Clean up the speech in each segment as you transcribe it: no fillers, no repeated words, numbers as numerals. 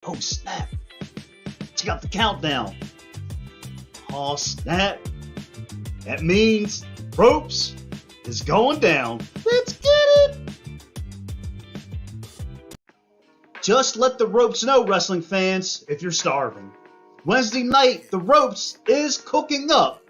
Oh, snap. Check out the countdown. Oh, snap. That means ropes is going down. Let's get it. Just let the ropes know, wrestling fans, if you're starving. Wednesday night, the ropes is cooking up.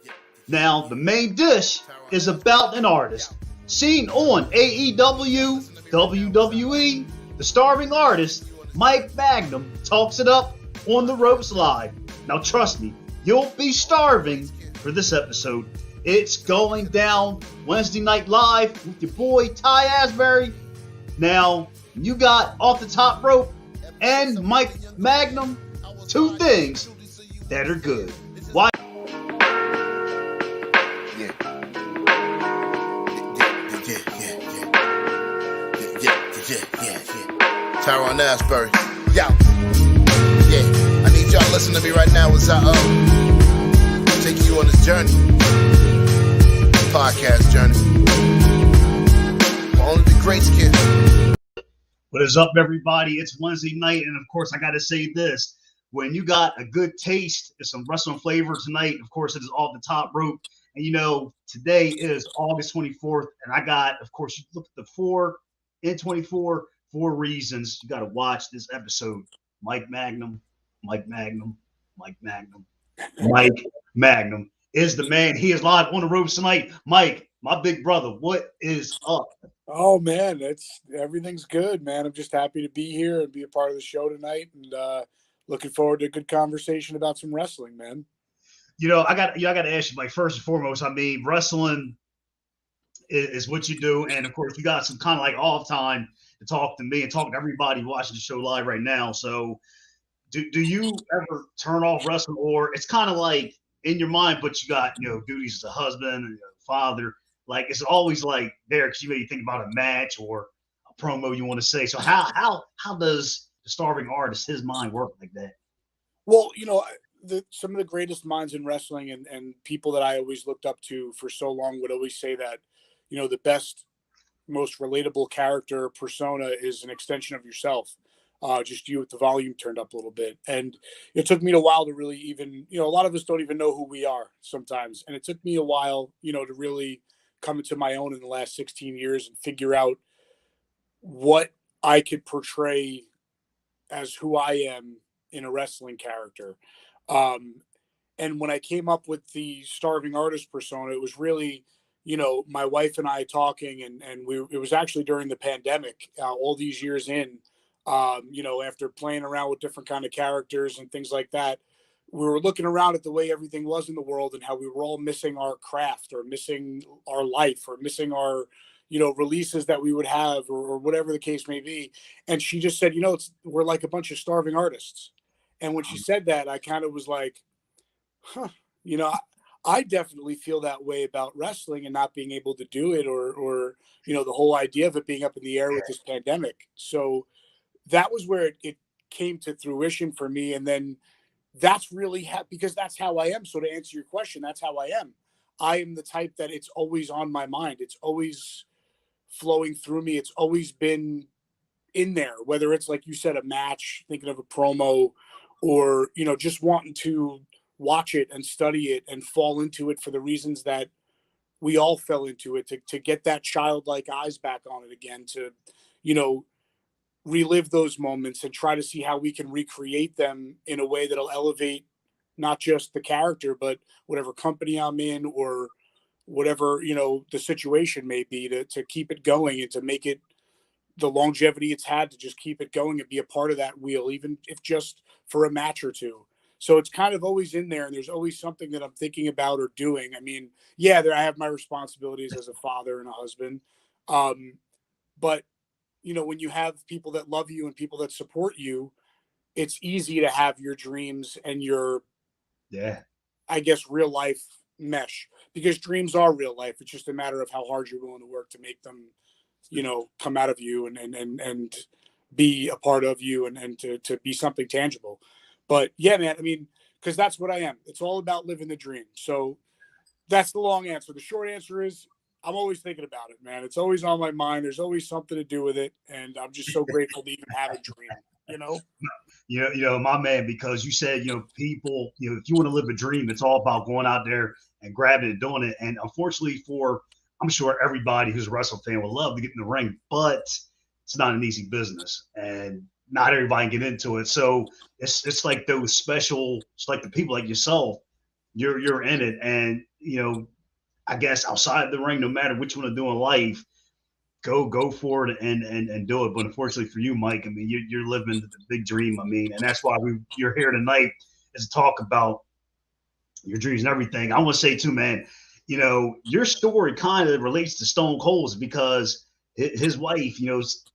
Now, the main dish is about an artist. Seen on AEW, WWE, the starving artist, Mike Magnum, talks it up on the ropes live. Now, trust me, you'll be starving for this episode. It's going down Wednesday Night Live with your boy Ty Asbury. Now, you got Off the Top Rope and Mike Magnum, two things that are good. Why? Tyron Asbury. Yo. Yeah. I need y'all to listen to me right now as I take you on this journey. Podcast journey. Only the greats can. What is up, everybody? It's Wednesday night, and of course, I got to say this. When you got a good taste and some wrestling flavor tonight, of course, it is Off the Top Rope. And, you know, today is August 24th, and I got, of course, you look at the 4 in 24, 4 reasons you got to watch this episode. Mike Magnum, Mike Magnum, Mike Magnum, Mike Magnum is the man. He is live on the ropes tonight. Mike, my big brother, what is up? Oh man, everything's good, man. I'm just happy to be here and be a part of the show tonight, and looking forward to a good conversation about some wrestling, man. You know, I got to ask you, like, first and foremost, I mean, wrestling is what you do, and of course, you got some kind of like off time to talk to me and talk to everybody watching the show live right now. So, do you ever turn off wrestling, or it's kind of like in your mind, but you got, you know, duties as a husband and a father? Like, it's always like there because you maybe think about a match or a promo you want to say. So how does the starving artist, his mind work like that? Well, you know, some of the greatest minds in wrestling and people that I always looked up to for so long would always say that, you know, the best, most relatable character persona is an extension of yourself. Just you with the volume turned up a little bit. And it took me a while to really even, you know, a lot of us don't even know who we are sometimes. And it took me a while, you know, to really come into my own in the last 16 years and figure out what I could portray as who I am in a wrestling character. And when I came up with the starving artist persona, it was really, you know, my wife and I talking, and it was actually during the pandemic, all these years in, you know, after playing around with different kind of characters and things like that, we were looking around at the way everything was in the world and how we were all missing our craft or missing our life or missing our, you know, releases that we would have or whatever the case may be. And she just said, you know, we're like a bunch of starving artists. And when she said that, I kind of was like, huh, you know, I definitely feel that way about wrestling and not being able to do it or, you know, the whole idea of it being up in the air with this pandemic. So that was where it came to fruition for me. And then that's really because that's how I am. So to answer your question, that's how I am. I am the type that it's always on my mind. It's always flowing through me. It's always been in there, whether it's like you said, a match, thinking of a promo, or, you know, just wanting to watch it and study it and fall into it for the reasons that we all fell into it, to get that childlike eyes back on it again, to, you know, relive those moments and try to see how we can recreate them in a way that'll elevate not just the character, but whatever company I'm in or whatever, you know, the situation may be, to keep it going and to make it the longevity it's had, to just keep it going and be a part of that wheel, even if just for a match or two. So it's kind of always in there, and there's always something that I'm thinking about or doing. I mean, yeah, I have my responsibilities as a father and a husband. But you know, when you have people that love you and people that support you, it's easy to have your dreams and your, I guess, real life mesh, because dreams are real life. It's just a matter of how hard you're willing to work to make them, you know, come out of you and be a part of you and to be something tangible. But yeah, man, I mean, because that's what I am. It's all about living the dream. So that's the long answer. The short answer is I'm always thinking about it, man. It's always on my mind. There's always something to do with it. And I'm just so grateful to even have a dream. you know? My man, because you said, people, if you want to live a dream, it's all about going out there and grabbing it and doing it. And unfortunately I'm sure everybody who's a wrestling fan would love to get in the ring, but it's not an easy business and not everybody can get into it. So it's like those special, it's like the people like yourself, you're in it. And, I guess outside the ring, no matter what you want to do in life, go for it and do it. But unfortunately for you, Mike, I mean, you're living the big dream. I mean, and that's why you're here tonight is to talk about your dreams and everything. I want to say too, man, your story kind of relates to Stone Cold's because his wife,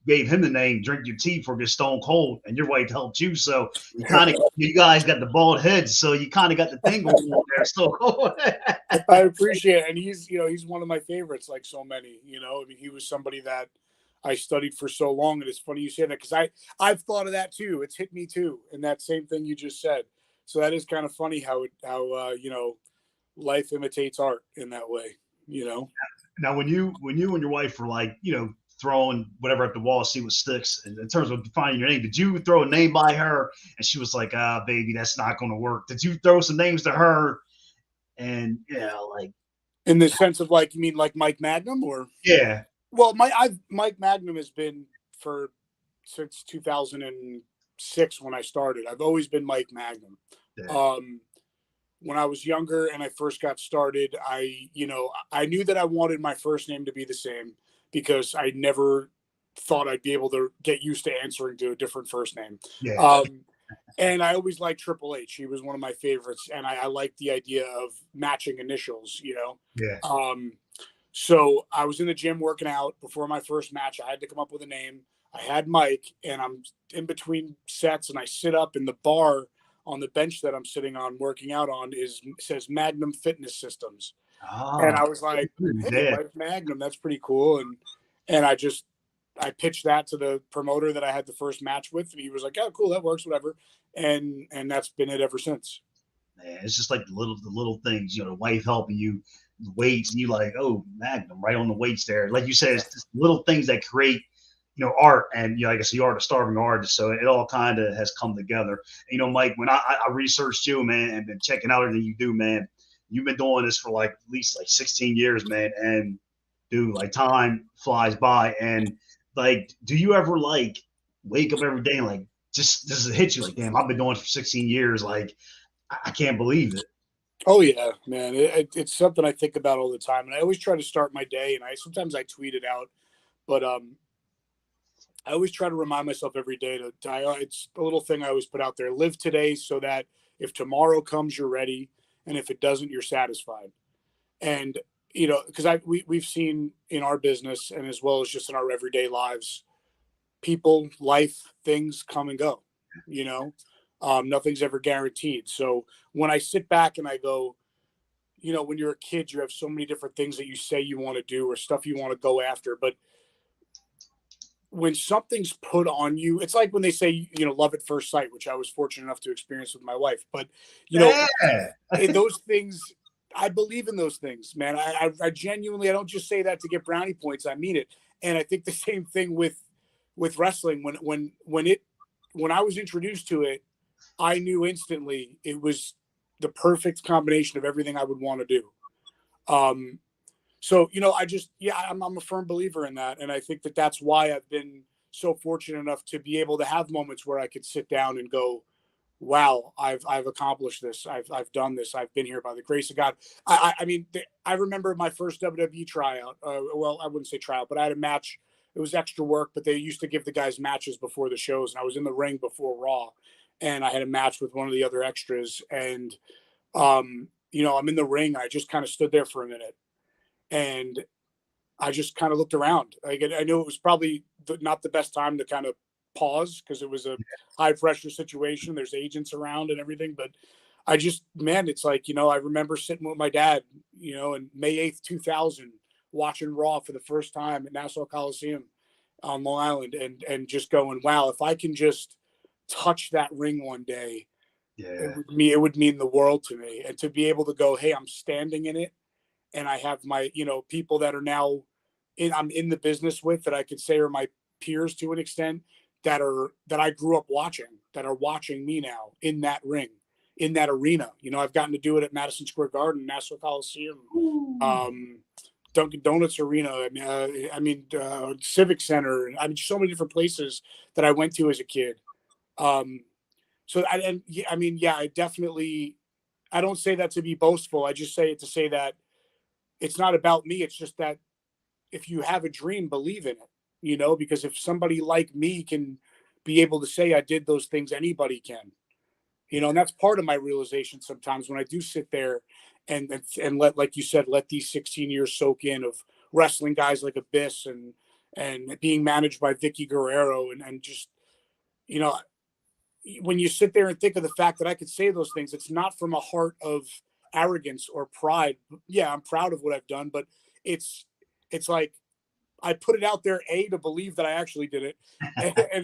gave him the name Drink Your Tea for your Stone Cold, and your wife helped you. So you guys got the bald heads, so you kind of got the thing going on there. So I appreciate it. And he's one of my favorites, like so many, I mean, he was somebody that I studied for so long. And it's funny you say that because I've thought of that too. It's hit me too. And that same thing you just said. So that is kind of funny how life imitates art in that way, Now, when you and your wife were like, throwing whatever at the wall, see what sticks. And in terms of defining your name, did you throw a name by her and she was like, baby, that's not going to work? Did you throw some names to her? And like in the sense of like, you mean like Mike Magnum or? Yeah. Well, Mike Magnum has been since 2006 when I started. I've always been Mike Magnum. Yeah. When I was younger and I first got started, I knew that I wanted my first name to be the same because I never thought I'd be able to get used to answering to a different first name. Yeah. And I always liked Triple H. He was one of my favorites. And I liked the idea of matching initials, Yeah. So I was in the gym working out before my first match. I had to come up with a name. I had Mike, and I'm in between sets and I sit up in the bar on the bench that I'm sitting on working out on says Magnum Fitness Systems. And I was like, hey, Mike Magnum, that's pretty cool. And I pitched that to the promoter that I had the first match with, and he was like, oh, cool, that works, whatever. And that's been it ever since. Man, it's just like the little things, the wife helping you, the weights, and you like, oh, Magnum, right on the weights there. Like you said, it's just little things that create, art. And, like I said, you are a starving artist. So it all kind of has come together. And, Mike, when I researched you, man, and been checking out everything you do, man, you've been doing this for at least 16 years, man. And dude, time flies by. And do you ever wake up every day and just does it hit you damn, I've been doing it for 16 years. I can't believe it. Oh yeah, man. It's something I think about all the time. And I always try to start my day, and sometimes I tweet it out, but, I always try to remind myself every day it's a little thing I always put out there, live today so that if tomorrow comes, you're ready. And if it doesn't, you're satisfied. And, because we've seen in our business and as well as just in our everyday lives, people, life, things come and go, nothing's ever guaranteed. So when I sit back and I go, when you're a kid, you have so many different things that you say you want to do or stuff you want to go after. But when something's put on you, it's like when they say, love at first sight, which I was fortunate enough to experience with my wife. But, those things, I believe in those things, man. I genuinely, I don't just say that to get brownie points. I mean it. And I think the same thing with wrestling. When I was introduced to it, I knew instantly it was the perfect combination of everything I would want to do. So, I'm a firm believer in that. And I think that that's why I've been so fortunate enough to be able to have moments where I could sit down and go, wow, I've accomplished this. I've done this. I've been here by the grace of God. I remember my first WWE tryout. Well, I wouldn't say tryout, but I had a match. It was extra work, but they used to give the guys matches before the shows. And I was in the ring before Raw, and I had a match with one of the other extras. And, I'm in the ring. I just kind of stood there for a minute. And I just kind of looked around. I knew it was probably not the best time to kind of pause because it was a high pressure situation. There's agents around and everything. But it's I remember sitting with my dad, in May 8th, 2000, watching Raw for the first time at Nassau Coliseum on Long Island and just going, wow, if I can just touch that ring one day, it would mean the world to me. And to be able to go, hey, I'm standing in it. And I have my, people that are now I'm in the business with that I could say are my peers to an extent that I grew up watching, that are watching me now in that ring, in that arena. You know, I've gotten to do it at Madison Square Garden, Nassau Coliseum, Dunkin' Donuts Arena. Civic Center. I mean, so many different places that I went to as a kid. I definitely, I don't say that to be boastful. I just say it to say that it's not about me. It's just that if you have a dream, believe in it, you know, because if somebody like me can be able to say I did those things, anybody can, you know, and that's part of my realization sometimes when I do sit there and let, like you said, let these 16 years soak in of wrestling guys like Abyss and being managed by Vicky Guerrero and just, you know, when you sit there and think of the fact that I could say those things, it's not from a heart of arrogance or pride. Yeah, I'm proud of what I've done, but it's like I put it out there, A, to believe that I actually did it,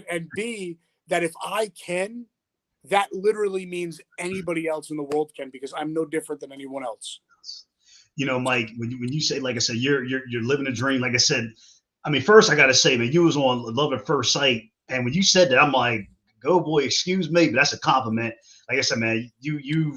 and B, that if I can, that literally means anybody else in the world can, because I'm no different than anyone else. You know, Mike, when you say, like I said, you're living a dream. Like I said, I mean, first I got to say, man, you was on Love at First Sight, and when you said that, I'm like, go boy, excuse me, but that's a compliment. Like I said, man, you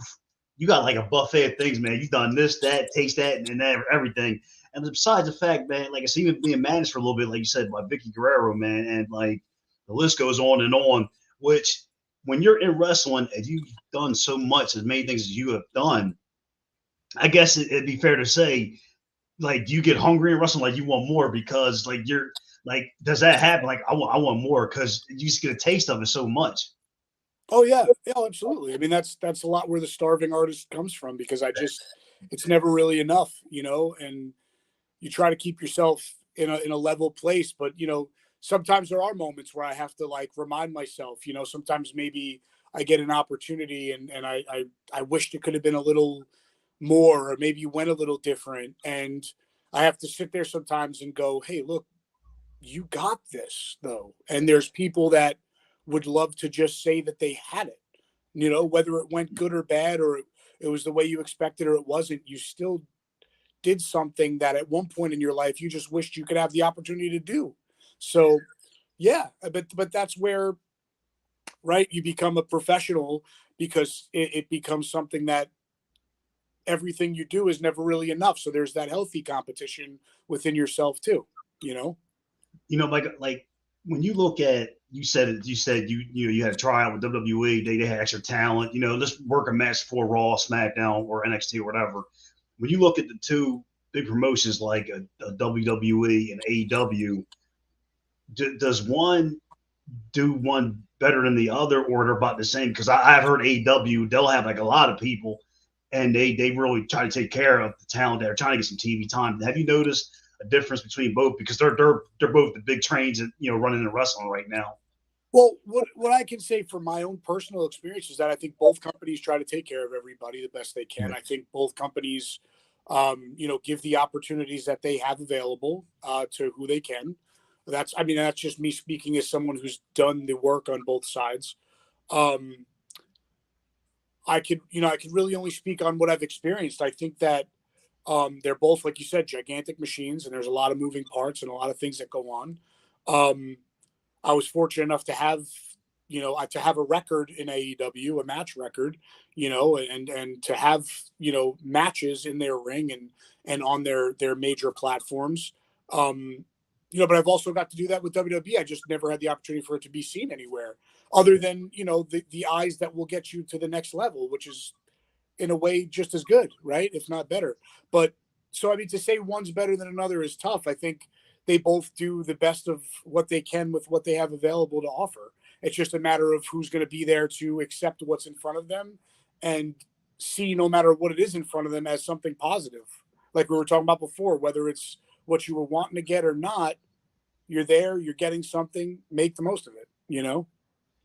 got like a buffet of things, man. You've done this, that, taste that, and that, everything. And besides the fact, man, like I said, even being managed for a little bit, like you said, by Vicky Guerrero, man, and like the list goes on, which when you're in wrestling and you've done so much, as many things as you have done, I guess it'd be fair to say, like, you get hungry in wrestling, like you want more, because like you're like, does that happen? Like, I want more, because you just get a taste of it so much. Oh yeah, absolutely. I mean, that's a lot where the starving artist comes from, because it's never really enough, you know, and you try to keep yourself in a level place, but you know, sometimes there are moments where I have to like remind myself, you know, sometimes maybe I get an opportunity and I wished it could have been a little more, or maybe went a little different. And I have to sit there sometimes and go, hey, look, you got this though. And there's people that would love to just say that they had it, you know, whether it went good or bad, or it was the way you expected or it wasn't, you still did something that at one point in your life you just wished you could have the opportunity to do. So yeah, but that's where, right, you become a professional, because it becomes something that everything you do is never really enough. So there's that healthy competition within yourself too, you know. You know, like when you look at, you said you had a tryout with WWE, they had extra talent, you know, let's work a match for Raw, SmackDown, or NXT or whatever. When you look at the two big promotions like a WWE and AEW, does one do one better than the other, or they're about the same? Because I've heard AEW, they'll have like a lot of people, and they really try to take care of the talent. They're trying to get some TV time. Have you noticed a difference between both? Because they're both the big trains that, you know, running in wrestling right now. Well, what I can say from my own personal experience is that I think both companies try to take care of everybody the best they can. I think both companies, you know, give the opportunities that they have available to who they can. That's just me speaking as someone who's done the work on both sides. I could really only speak on what I've experienced. I think that they're both, like you said, gigantic machines, and there's a lot of moving parts and a lot of things that go on. I was fortunate enough to have a record in AEW, a match record, you know, and to have, you know, matches in their ring and on their major platforms. You know, but I've also got to do that with WWE. I just never had the opportunity for it to be seen anywhere other than, you know, the eyes that will get you to the next level, which is in a way just as good, right? If not better. But so, I mean, to say one's better than another is tough. I think they both do the best of what they can with what they have available to offer. It's just a matter of who's going to be there to accept what's in front of them and see, no matter what it is in front of them, as something positive. Like we were talking about before, whether it's what you were wanting to get or not, you're there, you're getting something, make the most of it, you know?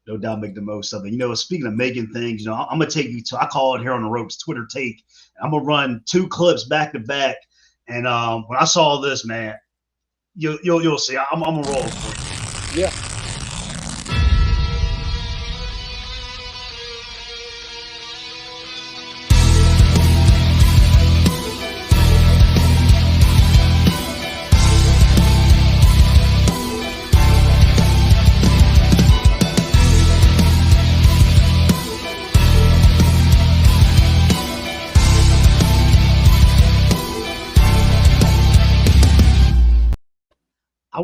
No doubt, make the most of it. You know, speaking of making things, you know, I'm going to take you to, I call it here on the ropes, Twitter take. I'm going to run two clips back to back. And when I saw this, man, you'll see. I'm going to roll for you. Yeah.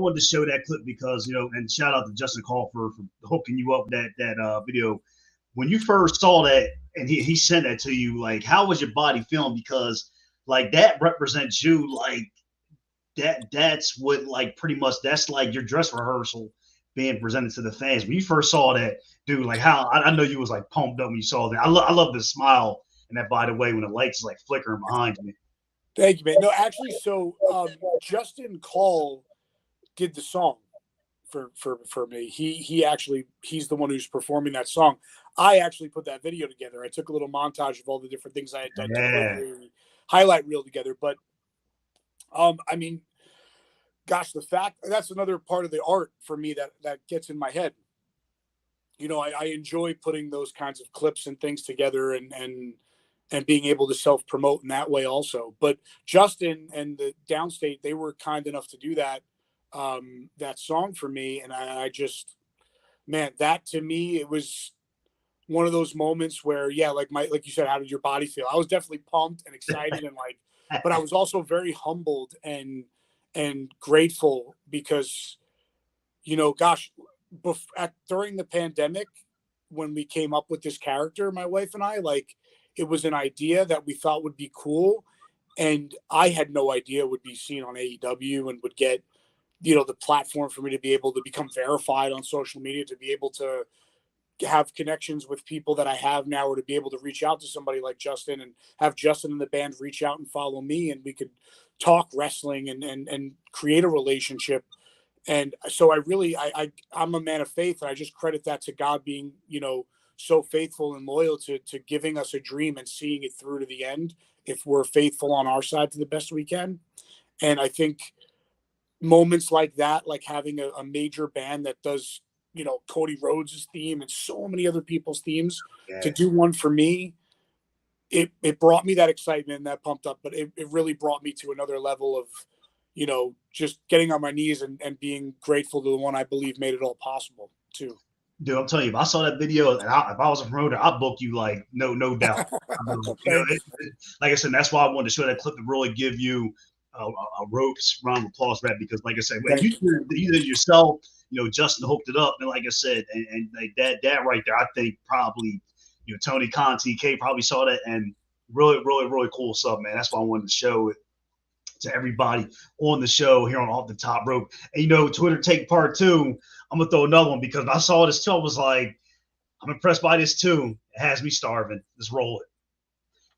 wanted to show that clip because, and shout out to Justin Call for hooking you up with that video. When you first saw that and he sent that to you, like, how was your body feeling? Because like that represents you, like that's what, like, pretty much that's like your dress rehearsal being presented to the fans. When you first saw that, dude, like how I know you was like pumped up when you saw that. I love the smile and that, by the way, when the lights is like flickering behind you. Thank you, man. No, actually, so Justin Call did the song for me. He's the one who's performing that song. I actually put that video together. I took a little montage of all the different things I had done to put the highlight reel together. But I mean, gosh, the fact that's another part of the art for me that gets in my head. I enjoy putting those kinds of clips and things together and being able to self-promote in that way also. But Justin and the Downstate, they were kind enough to do that song for me. And I just, man, that to me, it was one of those moments where, yeah, like you said, how did your body feel? I was definitely pumped and excited and but I was also very humbled and grateful because, gosh, during the pandemic, when we came up with this character, my wife and I, like, it was an idea that we thought would be cool. And I had no idea it would be seen on AEW and would get, the platform for me to be able to become verified on social media, to be able to have connections with people that I have now, or to be able to reach out to somebody like Justin and have Justin and the band reach out and follow me, and we could talk wrestling and create a relationship. And so I'm a man of faith, and I just credit that to God being, so faithful and loyal to giving us a dream and seeing it through to the end if we're faithful on our side to the best we can. And I think moments like that, like having a major band that does, Cody Rhodes' theme and so many other people's themes, to do one for me, it brought me that excitement and that pumped up, but it really brought me to another level of, just getting on my knees and being grateful to the one I believe made it all possible too. Dude, I'm telling you, if I saw that video and if I was a promoter, I'd book you, like, no doubt. Like I said, that's why I wanted to show that clip to really give you a ropes round of applause for that, because, like I said, when you did yourself, Justin hooked it up, and like I said, and like that right there, I think probably, Tony Khan, TK probably saw that, and really, really, really cool stuff, man. That's why I wanted to show it to everybody on the show here on Off the Top Rope. And Twitter Take Part 2, I'm gonna throw another one because I saw this too. I was like, I'm impressed by this too. It has me starving. Let's roll it.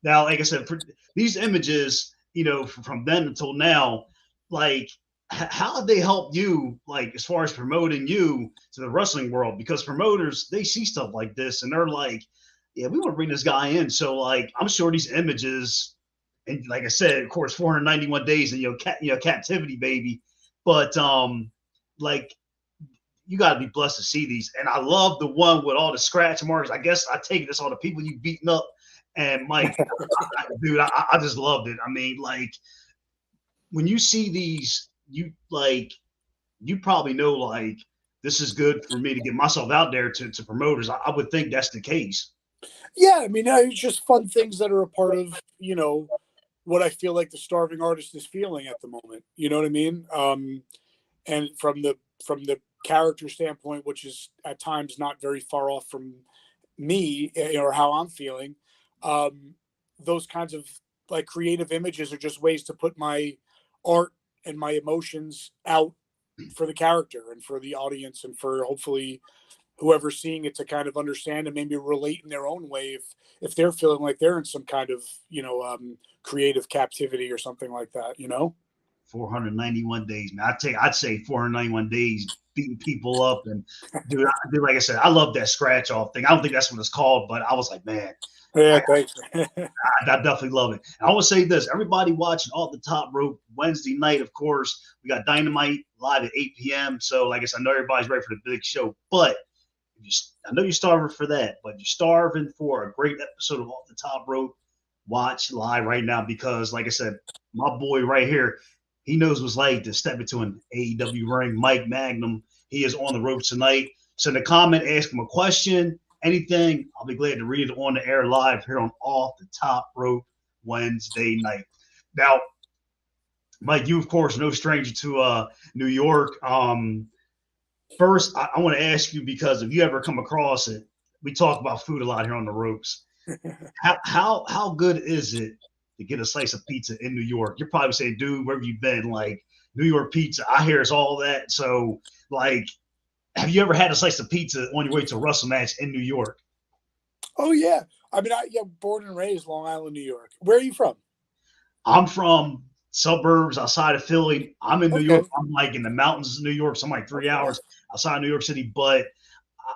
Now, like I said, these images, from then until now, like, how have they helped you, like, as far as promoting you to the wrestling world? Because promoters, they see stuff like this and they're like, yeah, we want to bring this guy in. So, like, I'm sure these images, and like I said, of course, 491 days and captivity, baby. But like, you got to be blessed to see these. And I love the one with all the scratch marks. I guess I take this all the people you beaten up. And Mike, dude, I just loved it. I mean, like, when you see these, you probably know, like, this is good for me to get myself out there to promoters. I would think that's the case. Yeah, I mean, it's just fun things that are a part of, what I feel like the starving artist is feeling at the moment. You know what I mean? And from the character standpoint, which is at times not very far off from me, or how I'm feeling, those kinds of, like, creative images are just ways to put my art and my emotions out for the character and for the audience and for hopefully whoever's seeing it to kind of understand and maybe relate in their own way if they're feeling like they're in some kind of, creative captivity or something like that, 491 days, man. I'd say 491 days beating people up. And dude, like I said, I love that scratch off thing. I don't think that's what it's called, but I was like, man. Yeah, thanks. I definitely love it. And I want to say this, everybody watching Off the Top Rope Wednesday night, of course, we got Dynamite live at 8 p.m. So, like I said, I know everybody's ready for the big show, but I know you're starving for that, but you're starving for a great episode of Off the Top Rope. Watch live right now, because, like I said, my boy right here, he knows what's like to step into an AEW ring. Mike Magnum, he is on the ropes tonight. Send a comment, ask him a question, anything. I'll be glad to read it on the air live here on Off the Top Rope Wednesday night. Now, Mike, you of course no stranger to New York. First, I want to ask you because if you ever come across it, we talk about food a lot here on the ropes. How good is it to get a slice of pizza in New York? You're probably saying, dude, where have you been? Like New York pizza, I hear it's all that. So, like, have you ever had a slice of pizza on your way to a wrestling match in New York? Oh yeah, I mean, born and raised Long Island, New York. Where are you from? I'm from suburbs outside of Philly. I'm in New Okay, York. I'm like in the mountains of New York. So I'm like 3 hours okay. outside of New York City. But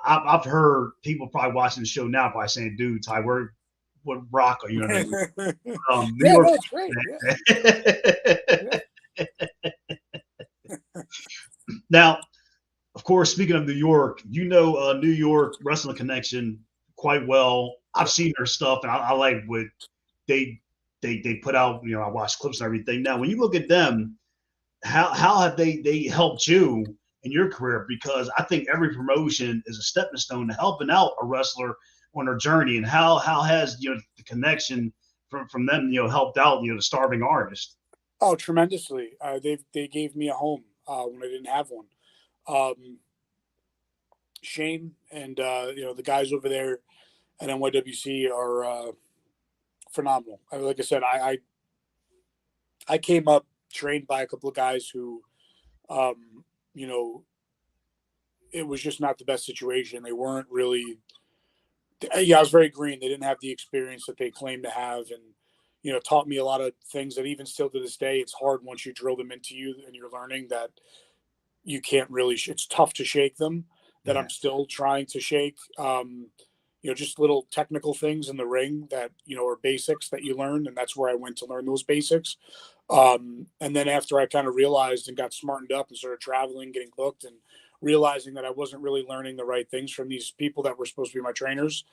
I've heard people probably watching the show now probably saying, dude, Ty, what rock are you under? New Yeah, York. no, it's great. Yeah, yeah. Now, of course, speaking of New York, you know New York Wrestling Connection quite well. I've Yep. seen their stuff, and I like what they they put out. You know, I watch clips and everything. Now, when you look at them, how have they helped you in your career? Because I think every promotion is a stepping stone to helping out a wrestler on their journey. And how has the connection from them helped out the starving artist? Oh, tremendously. They gave me a home when I didn't have one. Um, Shane and the guys over there at NYWC are phenomenal. Like I said, I came up trained by a couple of guys who, um, you know, it was just not the best situation. They weren't really. Yeah, I was very green. They didn't have the experience that they claim to have, and taught me a lot of things that even still to this day, it's hard once you drill them into you and you're learning that you can't really. It's tough to shake them. That Yeah, I'm still trying to shake. Just little technical things in the ring that are basics that you learn, and that's where I went to learn those basics. And then after I kind of realized and got smartened up and started traveling, getting booked, and realizing that I wasn't really learning the right things from these people that were supposed to be my trainers.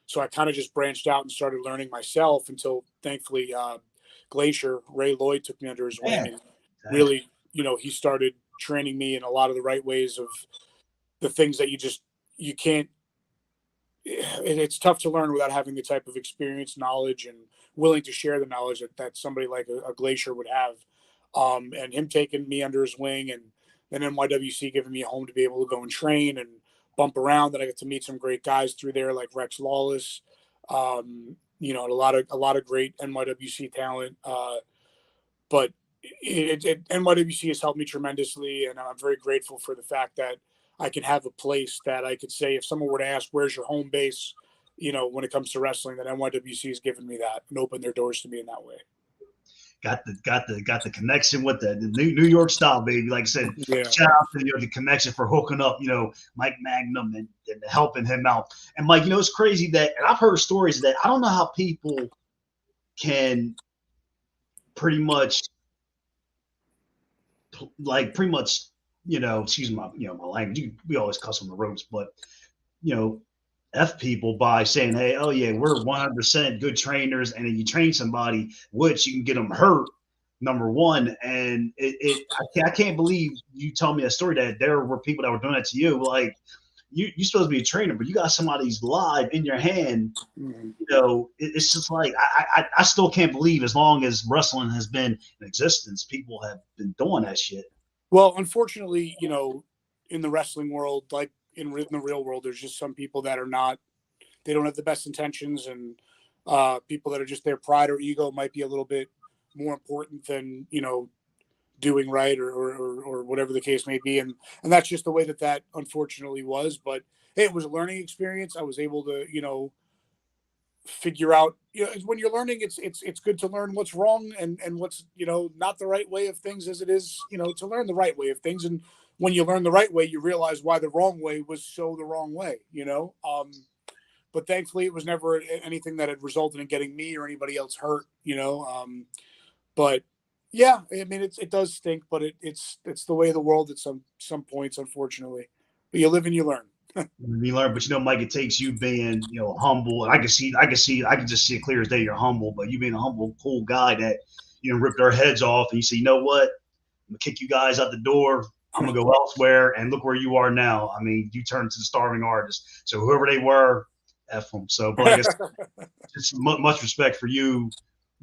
So I kind of just branched out and started learning myself until thankfully Glacier Ray Lloyd took me under his yeah, wing and exactly. really, he started training me in a lot of the right ways of the things that you can't. It's tough to learn without having the type of experience, knowledge, and willing to share the knowledge that somebody like a Glacier would have. And him taking me under his wing, and then NYWC giving me a home to be able to go and train and bump around. That I get to meet some great guys through there, like Rex Lawless. And a lot of great NYWC talent. But NYWC has helped me tremendously, and I'm very grateful for the fact that I can have a place that I could say if someone were to ask, "Where's your home base?" When it comes to wrestling, that NYWC has given me that and opened their doors to me in that way. Got the connection with the New York style, baby. Like I said, Yeah. shout out to the connection for hooking up, Mike Magnum and helping him out. And Mike, it's crazy that, and I've heard stories that I don't know how people can pretty much pretty much, excuse my my language. We always cuss on the ropes, but you know, F people by saying, hey, oh yeah, we're 100% good trainers, and then you train somebody, which you can get them hurt. Number one, and I can't believe you told me a story that there were people that were doing that to you. Like you're supposed to be a trainer, but you got somebody's live in your hand. Mhm. It's just like I still can't believe as long as wrestling has been in existence, people have been doing that shit. Well, unfortunately, in the wrestling world, like in the real world, there's just some people that are not. They don't have the best intentions, and people that are just their pride or ego might be a little bit more important than doing right or whatever the case may be, and that's just the way that unfortunately was. But hey, it was a learning experience. I was able to figure out, when you're learning, it's good to learn what's wrong and what's not the right way of things, as it is to learn the right way of things. And when you learn the right way, you realize why the wrong way was so the wrong way. But thankfully it was never anything that had resulted in getting me or anybody else hurt. But yeah, I mean, it does stink, but it's the way of the world at some points, unfortunately. But you live and you learn. You learn, but Mike, it takes you being, humble. And I can just see it clear as day. You're humble, but you being a humble, cool guy that, rip their heads off, and you say, you know what? I'm gonna kick you guys out the door. I'm gonna go elsewhere, and look where you are now. I mean, you turned to the starving artist. So whoever they were, f them. So, but like I said, just much respect for you,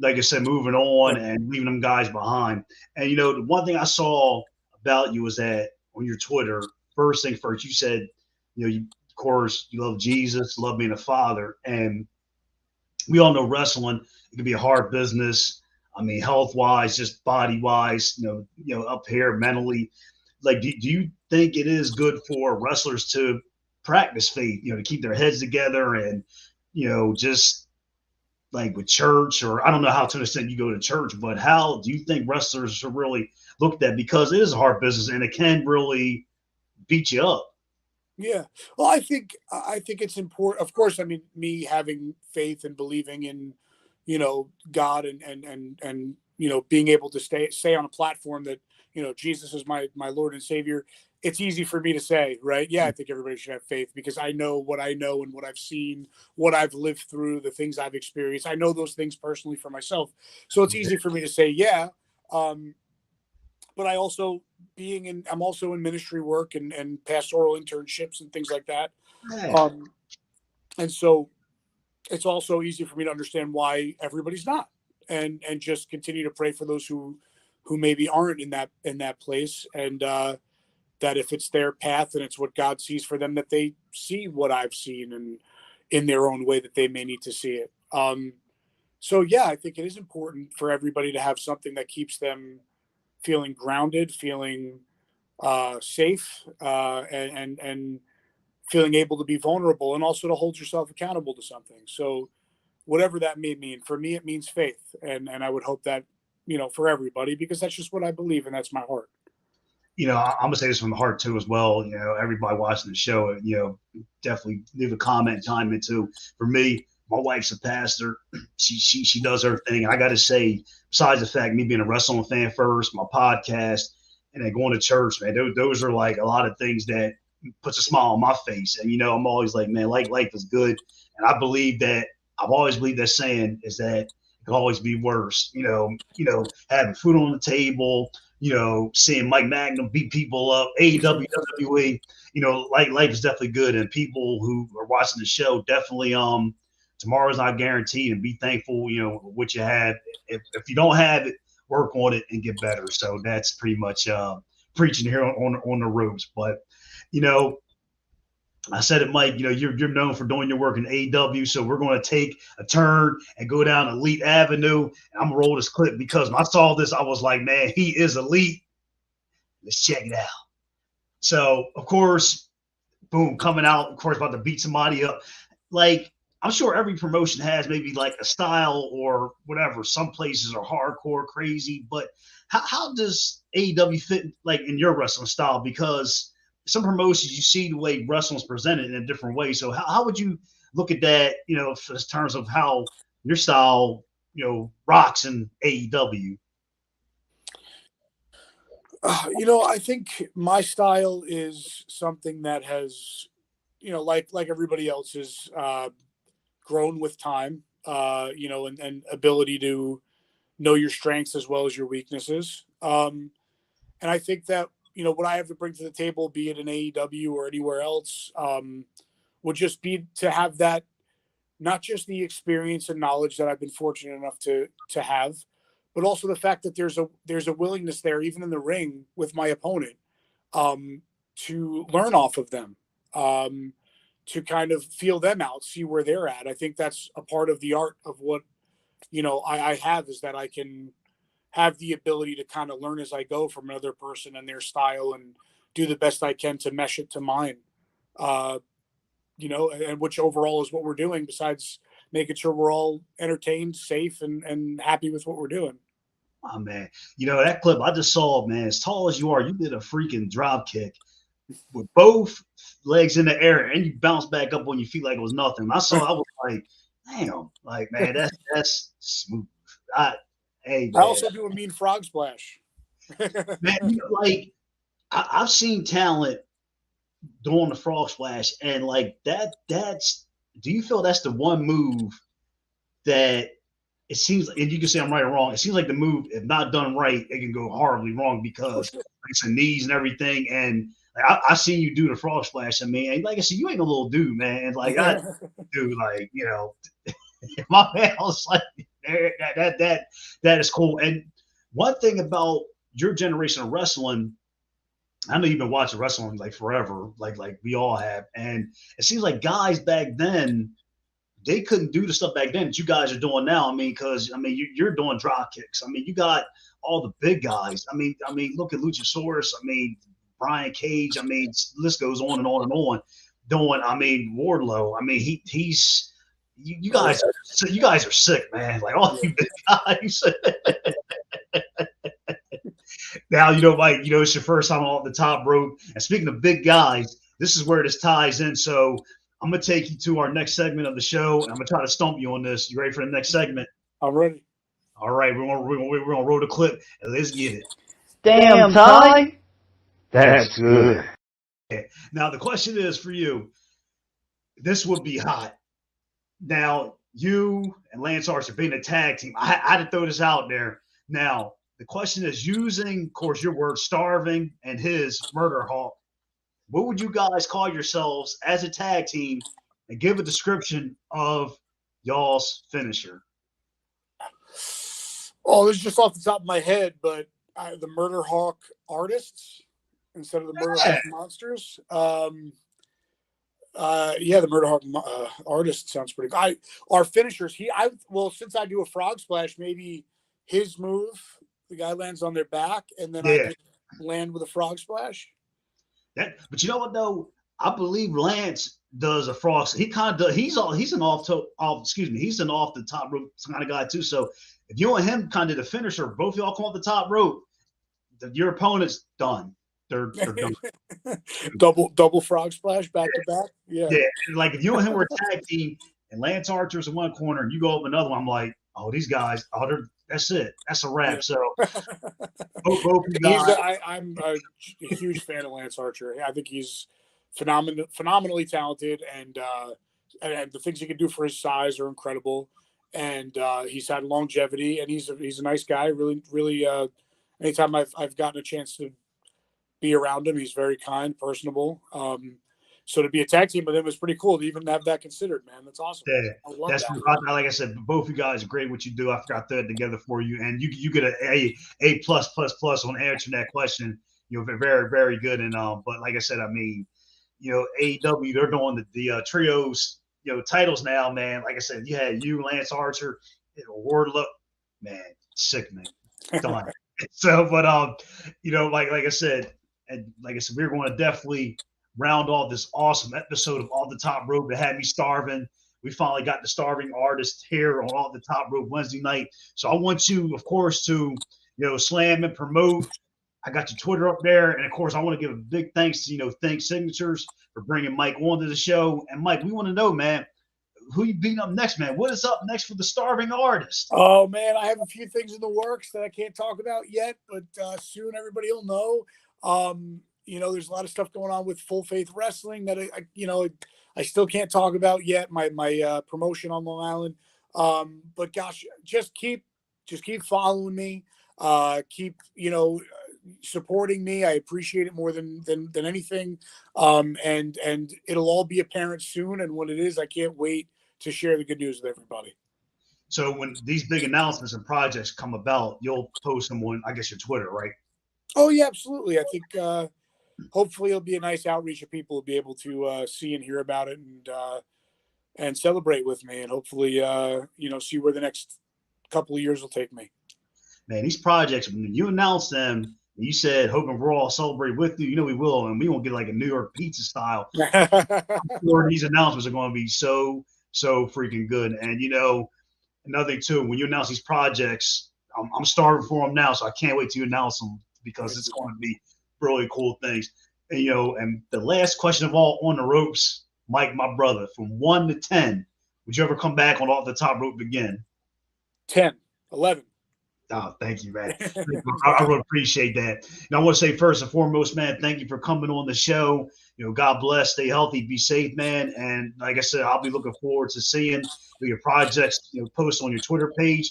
like I said, moving on and leaving them guys behind. And the one thing I saw about you was that on your Twitter, first thing first, you said, of course, you love Jesus, love being a father, and we all know wrestling, it can be a hard business. I mean, health wise, just body wise, up here mentally. Like, do you think it is good for wrestlers to practice faith, to keep their heads together and, just like with church, or I don't know how to an extent you go to church, but how do you think wrestlers should really look at that? Because it is a hard business and it can really beat you up. Yeah. Well, I think it's important. Of course, I mean, me having faith and believing in, God and being able to stay on a platform that, Jesus is my Lord and Savior. It's easy for me to say, right? Yeah, I think everybody should have faith because I know what I know and what I've seen, what I've lived through, the things I've experienced. I know those things personally for myself. So it's easy for me to say, yeah. But I'm also in ministry work and pastoral internships and things like that. Yeah. And so it's also easy for me to understand why everybody's not, and just continue to pray for those who maybe aren't in that place. And, that if it's their path and it's what God sees for them, that they see what I've seen and in their own way that they may need to see it. So yeah, I think it is important for everybody to have something that keeps them feeling grounded, feeling safe, and feeling able to be vulnerable, and also to hold yourself accountable to something. So whatever that may mean, for me, it means faith, and I would hope that for everybody, because that's just what I believe and that's my heart. I'm gonna say this from the heart too, as well. Everybody watching the show, definitely leave a comment, chime in too. For me, my wife's a pastor. She does her thing. I got to say, besides the fact me being a wrestling fan first, my podcast, and then going to church, man, those are like a lot of things that puts a smile on my face. And I'm always like, man, like life is good, and I believe that. I've always believed that saying is that it can always be worse. Having food on the table, seeing Mike Magnum beat people up, AEW, WWE, like life is definitely good. And people who are watching the show, definitely, tomorrow's not guaranteed, and be thankful, what you have. If you don't have it, work on it and get better. So that's pretty much preaching here on the ropes. But, I said it, Mike, you're known for doing your work in AEW, so we're going to take a turn and go down Elite Avenue. And I'm going to roll this clip because when I saw this, I was like, man, he is elite. Let's check it out. So, of course, boom, coming out, of course, about to beat somebody up. Like, I'm sure every promotion has maybe like a style or whatever. Some places are hardcore, crazy, but how does AEW fit like in your wrestling style? Because some promotions you see the way wrestling's presented in a different way. So how would you look at that, in terms of how your style, rocks in AEW? I think my style is something that has, like everybody else's, grown with time, and ability to know your strengths as well as your weaknesses. And I think that, what I have to bring to the table, be it in AEW or anywhere else, would just be to have that, not just the experience and knowledge that I've been fortunate enough to have, but also the fact that there's a willingness there, even in the ring with my opponent, to learn off of them, to kind of feel them out, see where they're at. I think that's a part of the art of what, I have, is that I can have the ability to kind of learn as I go from another person and their style, and do the best I can to mesh it to mine. And which overall is what we're doing, besides making sure we're all entertained, safe, and happy with what we're doing. Oh, man. That clip I just saw, man, as tall as you are, you did a freaking drop kick with both legs in the air, and you bounced back up on your feet like it was nothing. I was like, damn, like, man, that's smooth. Hey, I man. also do a mean frog splash. Man, like, I've seen talent doing the frog splash, and like that's do you feel that's the one move that it seems, and you can say I'm right or wrong, it seems like the move, if not done right, it can go horribly wrong because it's the knees and everything. And like, I seen you do the frog splash, and man, like I said, you ain't a little dude, man. And like I do, like, my man, I was like, that is cool. And one thing about your generation of wrestling, I know you've been watching wrestling like forever, like we all have, and it seems like guys back then they couldn't do the stuff back then that you guys are doing now. I mean, because you're doing drop kicks. I mean, you got all the big guys. Look at Luchasaurus. I mean, Brian Cage. I mean, the list goes on and on and on. Wardlow. I mean, he's you guys. You guys are sick, man. Like all you big guys. Now, Mike, it's your first time off the top rope. And speaking of big guys, this is where this ties in. So I'm going to take you to our next segment of the show, and I'm going to try to stump you on this. You ready for the next segment? I'm ready. All right, we're gonna roll the clip, and let's get it. Damn, Ty. That's good. Now, the question is for you. This would be hot. Now, you and Lance Archer being a tag team, I had to throw this out there. Now, the question is using, of course, your word, Starving, and his Murder Hawk. What would you guys call yourselves as a tag team, and give a description of y'all's finisher? Oh, this is just off the top of my head, but the Murder Hawk Artists instead of the Murder Hawk Monsters. The Murder Hawk Artist sounds pretty good. Our finishers, since I do a frog splash, maybe his move, the guy lands on their back, and then I just land with a frog splash. But you know what though? I believe Lance does a frog. He kind of does. He's an off the top rope kind of guy too. So if you and him kind of the finisher, both of y'all come off the top rope, your opponent's done. They're done. double frog splash back to back. Yeah. Like if you and him were a tag team and Lance Archer's in one corner and you go up another one, I'm like, oh, these guys, that's it. That's a wrap. So both you guys. I'm a huge fan of Lance Archer. I think he's phenomenally talented, and the things he can do for his size are incredible. And he's had longevity, and he's a nice guy. Really, really. Anytime I've gotten a chance to be around him, he's very kind, personable. So to be a tag team with him was pretty cool to even have that considered, man. That's awesome. Yeah, that's like I said, both of you guys are great what you do. I forgot to throw it together for you, and you get a plus on answering that question. Very, very good. And but like I said, AEW, they're doing the trios, titles now, man. Like I said, you had Lance Archer, Wardlow, man, sick, man, done. So, but like I said, we're going to definitely round off this awesome episode of Off the Top Rope that had me starving. We finally got the starving artist here on Off the Top Rope Wednesday night. So I want you, of course, to slam and promote. I got your Twitter up there, and of course, I want to give a big thanks to Think Signatures for bringing Mike onto the show. And Mike, we want to know, man, who you beating up next, man? What is up next for the starving artist? Oh man, I have a few things in the works that I can't talk about yet, but soon everybody will know. There's a lot of stuff going on with Full Faith Wrestling that I still can't talk about yet. My promotion on Long Island. But gosh, just keep following me. Keep supporting me. I appreciate it more than anything. And it'll all be apparent soon. And when it is, I can't wait to share the good news with everybody. So when these big announcements and projects come about, you'll post them on, I guess, your Twitter, right? Oh yeah, absolutely. I think hopefully it'll be a nice outreach of people will be able to see and hear about it and celebrate with me, and hopefully see where the next couple of years will take me. Man, these projects, when you announce them, you said hoping we'll all celebrate with you. We will, and we won't get like a New York pizza style. I'm sure these announcements are going to be so freaking good. And another thing too, when you announce these projects, I'm starving for them now, so I can't wait to announce them because it's going to be really cool things. And and the last question of all on the ropes, Mike, my brother, from 1 to 10, would you ever come back on Off the Top Rope again? 10, 11. Oh, thank you, man. I really appreciate that. And I want to say first and foremost, man, thank you for coming on the show. God bless, stay healthy, be safe, man. And like I said, I'll be looking forward to seeing your projects, post on your Twitter page.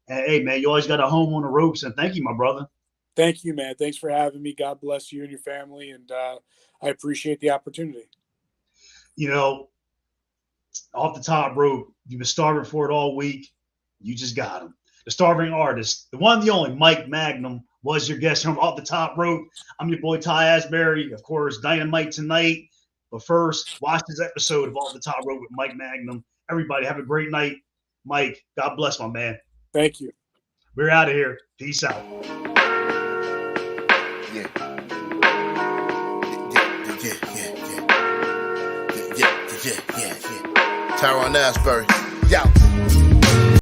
And hey, man, you always got a home on the ropes. And thank you, my brother. Thank you, man. Thanks for having me. God bless you and your family. And I appreciate the opportunity. Off the top rope, you've been starving for it all week. You just got him. The starving artist, the one, the only Mike Magnum, was your guest from Off the Top Rope. I'm your boy Ty Asbury. Of course, Dynamite tonight. But first, watch this episode of Off the Top Rope with Mike Magnum. Everybody, have a great night. Mike, God bless, my man. Thank you. We're out of here. Peace out. Yeah. Yeah. Tyrone Asbury. Yo.